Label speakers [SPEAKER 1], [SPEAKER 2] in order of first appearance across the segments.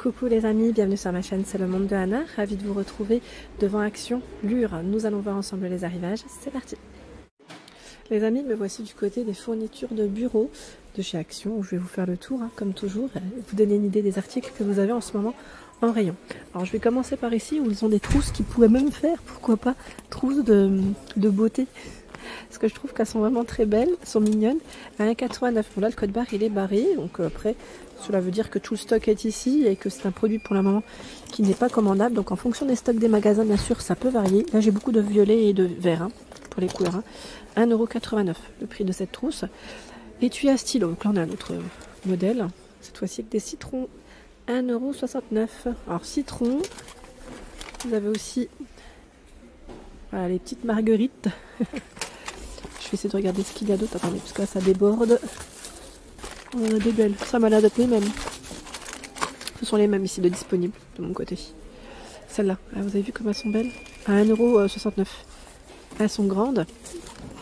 [SPEAKER 1] Coucou les amis, bienvenue sur ma chaîne, c'est le monde de Anna, ravie de vous retrouver devant Action Lure. Nous allons voir ensemble les arrivages, c'est parti. Les amis, me voici du côté des fournitures de bureau de chez Action, où je vais vous faire le tour, comme toujours, et vous donner une idée des articles que vous avez en ce moment en rayon. Alors je vais commencer par ici, où ils ont des trousses qui pourraient même faire, pourquoi pas, trousses de beauté. Parce que je trouve qu'elles sont vraiment très belles, elles sont mignonnes. À 1,89 €. Bon là le code barre il est barré, donc après cela veut dire que tout le stock est ici et que c'est un produit pour le moment qui n'est pas commandable. Donc en fonction des stocks des magasins bien sûr ça peut varier. Là j'ai beaucoup de violet et de vert pour les couleurs. 1,89 € le prix de cette trousse. Étui à stylo, donc là on a un autre modèle. Cette fois-ci avec des citrons. 1,69 €. Alors citron, vous avez aussi voilà, les petites marguerites. Je vais essayer de regarder ce qu'il y a d'autre. Attendez, parce que là ça déborde. On en a des belles. Ça m'a l'air d'être les mêmes. Ce sont les mêmes ici de disponibles de mon côté. Celles-là, vous avez vu comme elles sont belles? À 1,69 €. Elles sont grandes.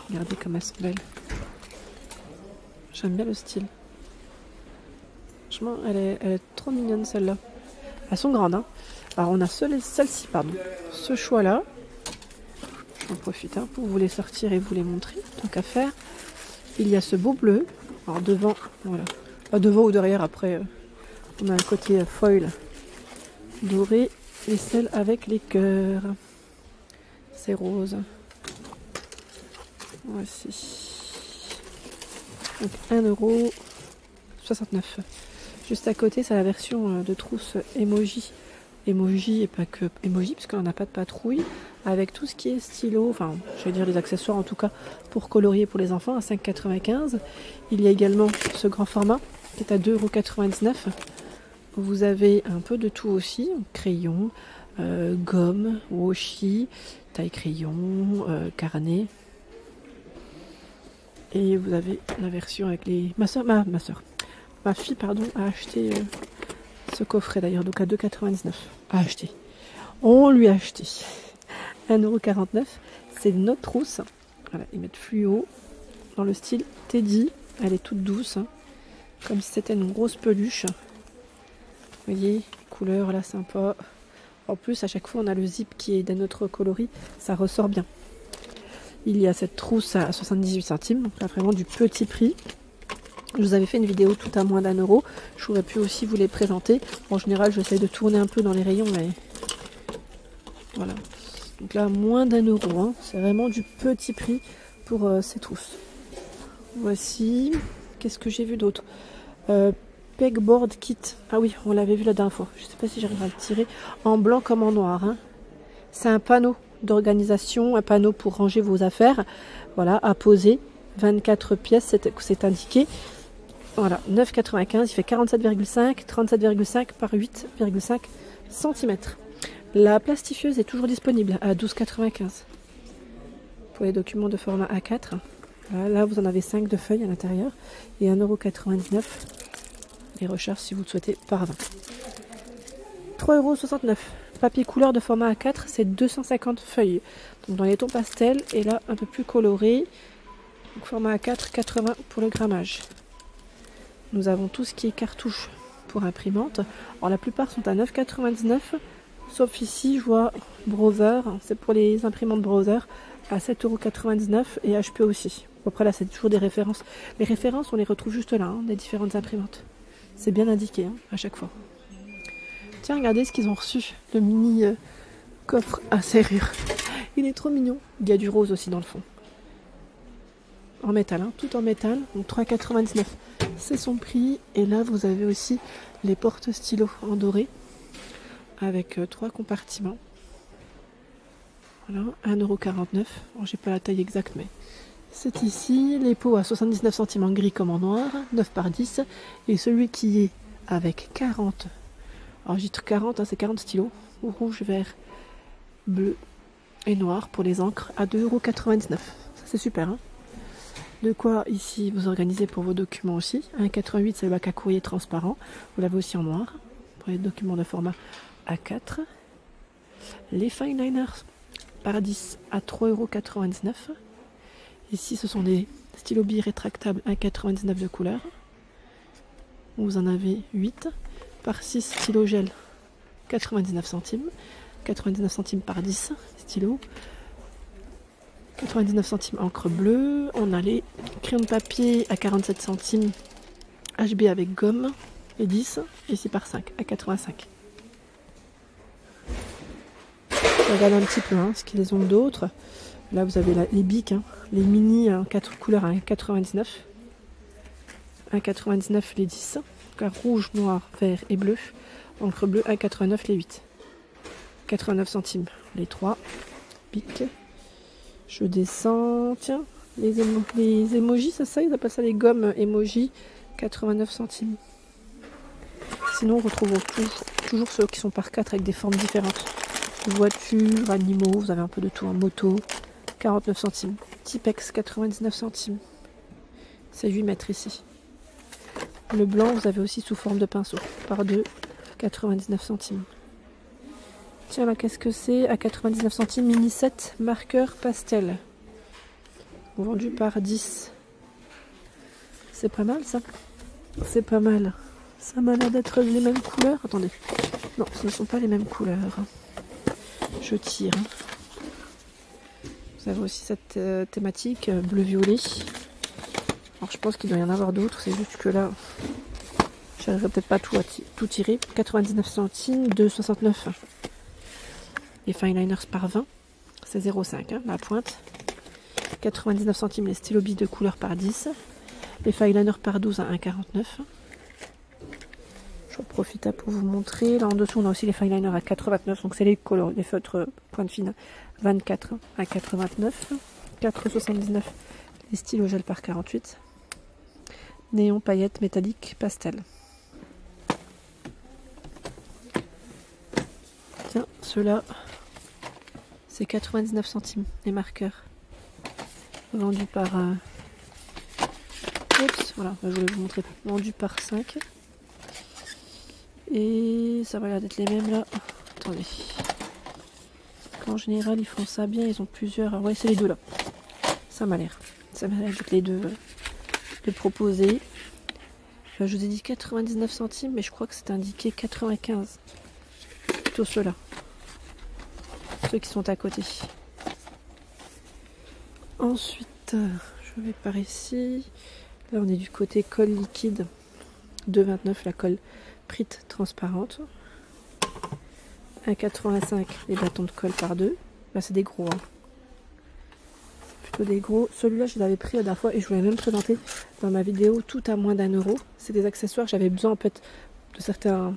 [SPEAKER 1] Regardez comme elles sont belles. J'aime bien le style. Franchement, elle est trop mignonne celle-là. Elles sont grandes. Alors on a celle-ci, pardon. Ce choix-là. J'en profite pour vous les sortir et vous les montrer, tant qu'à faire. Il y a ce beau bleu. Alors devant, voilà. Pas devant ou derrière, après, on a un côté foil doré. Et celle avec les cœurs. C'est rose. Voici. Donc 1,69 €. Juste à côté, c'est la version de trousse emoji. Emoji et pas que emoji, parce qu'on n'a pas de patrouille, avec tout ce qui est stylo, enfin je vais dire les accessoires en tout cas pour colorier pour les enfants à 5,95 €. Il y a également ce grand format qui est à 2,99 €. Vous avez un peu de tout aussi, crayon, gomme, washi, taille crayon, carnet. Et vous avez la version avec les... Ma fille pardon, a acheté ce coffret d'ailleurs, donc à 2,99 €. A acheté. On lui a acheté. 1,49 €. C'est notre trousse. Voilà, ils mettent fluo dans le style Teddy. Elle est toute douce, comme si c'était une grosse peluche. Vous voyez, couleur là sympa. En plus, à chaque fois, on a le zip qui est d'un autre coloris. Ça ressort bien. Il y a cette trousse à 78 centimes, donc là vraiment du petit prix. Je vous avais fait une vidéo tout à moins d'1 €. Je pourrais pu aussi vous les présenter. En général, j'essaie de tourner un peu dans les rayons, mais voilà. Donc là, moins d'1 €. C'est vraiment du petit prix pour ces trousses. Voici. Qu'est-ce que j'ai vu d'autre? Pegboard kit. Ah oui, on l'avait vu la dernière fois. Je ne sais pas si j'arrive à le tirer. En blanc comme en noir. C'est un panneau d'organisation, un panneau pour ranger vos affaires. Voilà, à poser. 24 pièces, c'est indiqué. Voilà, 9,95 €, il fait 47,5, 37,5 par 8,5 cm. La plastifieuse est toujours disponible à 12,95 € pour les documents de format A4. Voilà, là, vous en avez 5 de feuilles à l'intérieur et 1,99 € les recharges si vous le souhaitez par 20. 3,69 €. Papier couleur de format A4, c'est 250 feuilles. Donc dans les tons pastel et là, un peu plus coloré. Donc format A4, 80 pour le grammage. Nous avons tout ce qui est cartouche pour imprimante. Alors la plupart sont à 9,99 €, sauf ici je vois Browser, c'est pour les imprimantes Browser à 7,99 € et HP aussi. Après là c'est toujours des références. Les références on les retrouve juste là, des différentes imprimantes. C'est bien indiqué à chaque fois. Tiens, regardez ce qu'ils ont reçu, le mini coffre à serrure. Il est trop mignon. Il y a du rose aussi dans le fond. En métal, tout en métal, donc 3,99 €. C'est son prix. Et là, vous avez aussi les porte-stylos en doré avec 3 compartiments. Voilà, 1,49 €. Bon, j'ai pas la taille exacte, mais c'est ici. Les pots à 79 centimes en gris comme en noir, 9 par 10. Et celui qui est avec 40, alors j'ai 40, c'est 40 stylos, rouge, vert, bleu et noir pour les encres à 2,99 €. Ça c'est super. De quoi ici vous organisez pour vos documents aussi. 1,88 €, c'est le bac à courrier transparent. Vous l'avez aussi en noir pour les documents de format A4. Les fine liners par 10 à 3,99 €. Ici ce sont des stylos billes rétractables 1,99 € de couleur. Vous en avez 8. par 6 stylo gel, 99 centimes. 99 centimes par 10 stylo. 99 centimes encre bleue. On a les crayons de papier à 47 centimes. HB avec gomme, les 10. Ici par 5, à 85. Je regarde un petit peu ce qu'ils ont d'autres. Là vous avez les bics, les mini 4 couleurs à 1,99. 1,99 les 10. Rouge, noir, vert et bleu. Encre bleue 1,89 les 8. 89 centimes les 3 pics. Je descends. Tiens, les emojis, ça, ils appellent ça les gommes emojis. 89 centimes. Sinon, on retrouve toujours ceux qui sont par 4 avec des formes différentes. Voitures, animaux, vous avez un peu de tout. Moto, 49 centimes. Tipex, 99 centimes. C'est 8 mètres ici. Le blanc, vous avez aussi sous forme de pinceau. Par 2, 99 centimes. Tiens là, qu'est-ce que c'est? À 99 centimes, mini 7 marqueur pastel. Vendu par 10. C'est pas mal ça. C'est pas mal. Ça m'a l'air d'être les mêmes couleurs. Attendez. Non, ce ne sont pas les mêmes couleurs. Je tire. Vous avez aussi cette thématique bleu-violet. Alors je pense qu'il doit y en avoir d'autres. C'est juste que là, j'arriverai peut-être pas tout tirer. 99 centimes, 2,69. Les fineliners par 20, c'est 0,5 la pointe. 99 centimes les stylos billes de couleur par 10. Les fineliners par 12 à 1,49. Je profite pour vous montrer. Là en dessous on a aussi les fineliners à 89. Donc c'est les feutres pointe fine 24 à 89. 4,79 les stylos gel par 48. Néon paillettes métallique pastel. Tiens, ceux-là, c'est 99 centimes, les marqueurs. Vendus par... Oups, voilà, je voulais vous montrer. Vendus par 5. Et ça va l'air d'être les mêmes là. Attendez. En général, ils font ça bien, ils ont plusieurs... Ouais, c'est les deux là. Ça m'a l'air. Ça m'a l'air d'être les deux de proposer. Je vous ai dit 99 centimes, mais je crois que c'est indiqué 95. Plutôt ceux-là. Ceux qui sont à côté. Ensuite, je vais par ici. Là, on est du côté colle liquide. 2,29 la colle Prit transparente. 1,85 les bâtons de colle par 2. Là, c'est des gros. Plutôt des gros. Celui-là, je l'avais pris la dernière fois et je vous l'avais même présenté dans ma vidéo tout à moins d'1 €. C'est des accessoires. J'avais besoin en fait de certains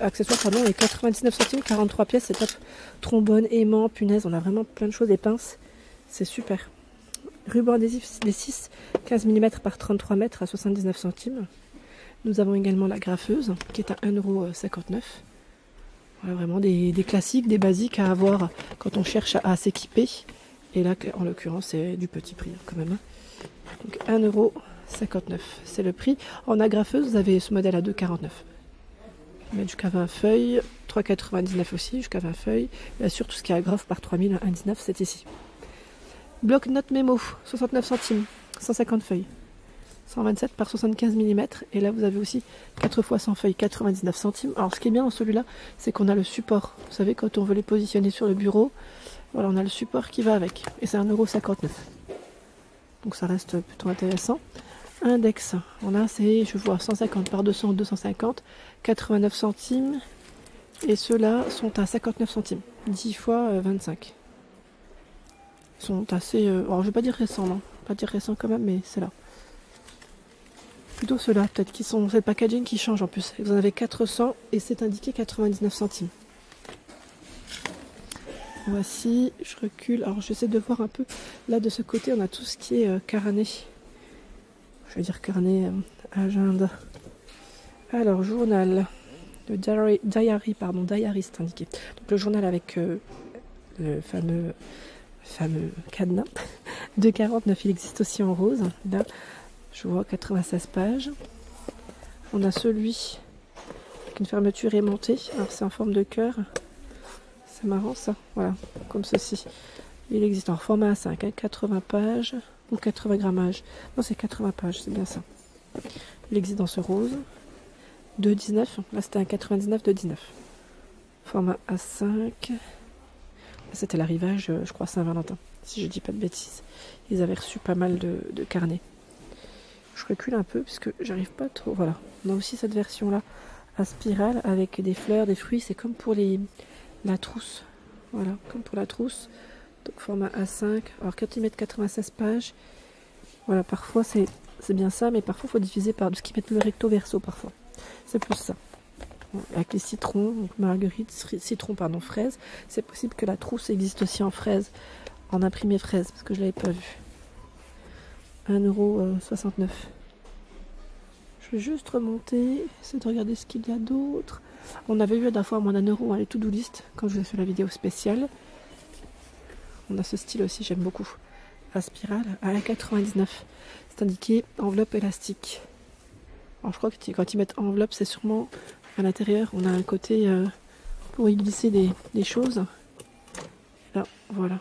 [SPEAKER 1] accessoires, pardon, et 99 centimes, 43 pièces, c'est top. Trombone, aimant, punaise, on a vraiment plein de choses, des pinces, c'est super. Ruban adhésif des 6, 15 mm par 33 mètres à 79 centimes. Nous avons également la graffeuse qui est à 1,59 €. Voilà, vraiment des classiques, des basiques à avoir quand on cherche à s'équiper. Et là, en l'occurrence, c'est du petit prix quand même. Donc 1,59 €, c'est le prix. En agrafeuse, vous avez ce modèle à 2,49 €. Mettre jusqu'à 20 feuilles, 3,99 aussi, jusqu'à 20 feuilles. Bien sûr, tout ce qui est agrafe par 3 000 à 1,19 €, c'est ici. Bloc-notes mémo, 69 centimes, 150 feuilles. 127 par 75 mm. Et là, vous avez aussi 4 fois 100 feuilles, 99 centimes. Alors, ce qui est bien dans celui-là, c'est qu'on a le support. Vous savez, quand on veut les positionner sur le bureau, voilà, on a le support qui va avec. Et c'est 1,59 €. Donc, ça reste plutôt intéressant. Index, on a, c'est, je vois, 150 par 200, 250, 89 centimes. Et ceux-là sont à 59 centimes. 10 fois 25. Ils sont assez... alors, je vais pas dire récents, non. Pas dire récents quand même, mais c'est là. Plutôt ceux-là, peut-être, qui sont... C'est le packaging qui change en plus. Vous en avez 400 et c'est indiqué 99 centimes. Voici, je recule. Alors, j'essaie de voir un peu. Là, de ce côté, on a tout ce qui est carnet. Je vais dire carnet, agenda. Alors, journal. Le diary, pardon, diary, c'est indiqué. Donc, le journal avec le fameux cadenas. 2,49 €, il existe aussi en rose. Là, je vois 96 pages. On a celui avec une fermeture aimantée. Alors, c'est en forme de cœur. C'est marrant ça. Voilà, comme ceci. Il existe en format A5, 80 pages ou 80 grammages. Non, c'est 80 pages, c'est bien ça. Il existe dans ce rose. 2,19. Là c'était un 99 de 19. Format A5. C'était l'arrivage, je crois, Saint-Valentin, si je dis pas de bêtises. Ils avaient reçu pas mal de carnets. Je recule un peu puisque j'arrive pas trop. Voilà, on a aussi cette version là à spirale avec des fleurs, des fruits. C'est comme pour la trousse. Voilà, comme pour la trousse. Donc format A5. Alors quand ils mettent 96 pages, voilà, parfois c'est bien ça, mais parfois il faut diviser par ce qu'ils mettent le recto verso parfois. C'est plus ça. Bon, avec les citrons, donc marguerite, citron, pardon, fraise. C'est possible que la trousse existe aussi en fraise, en imprimé fraise, parce que je l'avais pas vu. 1,69 €. Je vais juste remonter, essayer de regarder ce qu'il y a d'autre. On avait vu la dernière fois moins d'1 € les to-do list quand je vous ai fait la vidéo spéciale. On a ce style aussi, j'aime beaucoup. À spirale, à 1,99 €. C'est indiqué enveloppe élastique. Alors je crois que quand ils mettent enveloppe, c'est sûrement à l'intérieur. On a un côté pour y glisser des choses. Là, voilà.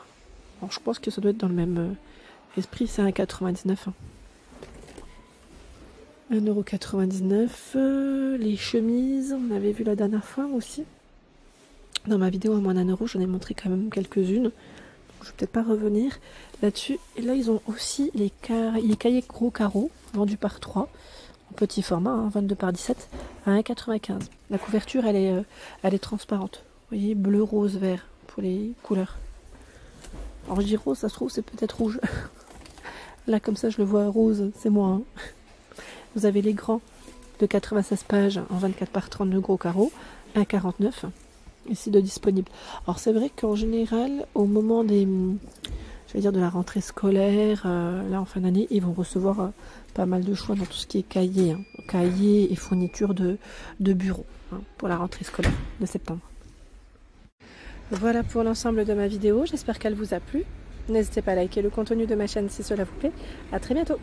[SPEAKER 1] Alors je pense que ça doit être dans le même esprit, c'est 1,99 €. 1,99 €. Les chemises, on avait vu la dernière fois aussi. Dans ma vidéo à moins d'1 €, j'en ai montré quand même quelques-unes. Je vais peut-être pas revenir là-dessus. Et là, ils ont aussi les cahiers gros carreaux, vendus par 3, en petit format, hein, 22 par 17, à 1,95 €. La couverture, elle est transparente. Vous voyez, bleu, rose, vert, pour les couleurs. Alors je dis rose, ça se trouve, c'est peut-être rouge. Là, comme ça, je le vois rose, c'est moi. Hein. Vous avez les grands de 96 pages en 24 par 32 gros carreaux, 1,49 €. Ici de disponible. Alors c'est vrai qu'en général, au moment de la rentrée scolaire, là en fin d'année, ils vont recevoir pas mal de choix dans tout ce qui est cahier, hein, cahier et fourniture de bureau, hein, pour la rentrée scolaire de septembre. Voilà pour l'ensemble de ma vidéo, j'espère qu'elle vous a plu. N'hésitez pas à liker le contenu de ma chaîne si cela vous plaît. À très bientôt.